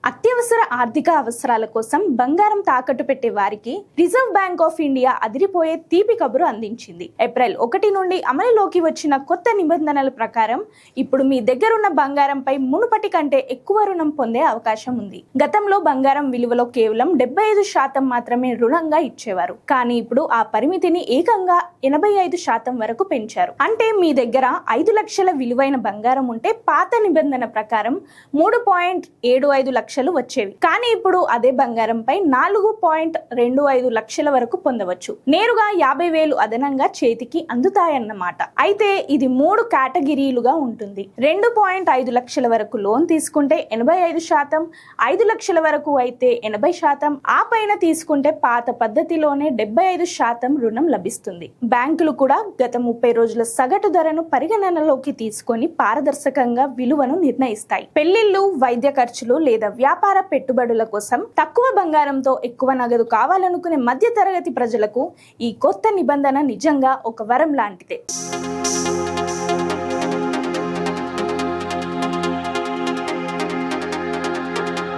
అత్యవసర ఆర్థిక అవసరాల కోసం బంగారం తాకట్టు పెట్టే వారికి రిజర్వ్ బ్యాంక్ ఆఫ్ ఇండియా అదిరిపోయే తీపి కబురు అందించింది. ఏప్రిల్ 1 నుండి అమలులోకి వచ్చిన కొత్త నిబంధనల ప్రకారం ఇప్పుడు మీ దగ్గరున్న బంగారంపై మునుపటి కంటే ఎక్కువ రుణం పొందే అవకాశం ఉంది. గతంలో బంగారం విలువలో కేవలం 75% మాత్రమే రుణంగా ఇచ్చేవారు. కానీ ఇప్పుడు ఆ పరిమితిని ఏకంగా 85% వరకు పెంచారు. అంటే మీ దగ్గర 5 లక్షల విలువైన బంగారం ఉంటే పాత నిబంధన ప్రకారం 3.75 లక్షలు వచ్చేవి. కానీ ఇప్పుడు అదే బంగారంపై 4.25 లక్షల వరకు పొందవచ్చు. నేరుగా 50,000 అదనంగా చేతికి అందుతాయన్నమాట. అయితే ఇది 3 కేటగిరీలుగా ఉంటుంది. 2.5 లక్షల వరకు లోన్ తీసుకుంటే 85%, 5 లక్షల వరకు అయితే 80%, ఆ పైన తీసుకుంటే పాత పద్ధతిలోనే 75% రుణం లభిస్తుంది. బ్యాంకులు కూడా గత 30 రోజుల సగటు ధరను పరిగణనలోకి తీసుకొని పారదర్శకంగా విలువను నిర్ణయిస్తాయి. పెళ్లిళ్లు, వైద్య ఖర్చులు లేదా వ్యాపార పెట్టుబడుల కోసం తక్కువ బంగారంతో ఎక్కువ నగదు కావాలనుకునే మధ్య తరగతి ప్రజలకు ఈ కొత్త నిబంధన నిజంగా ఒక వరం లాంటిదే.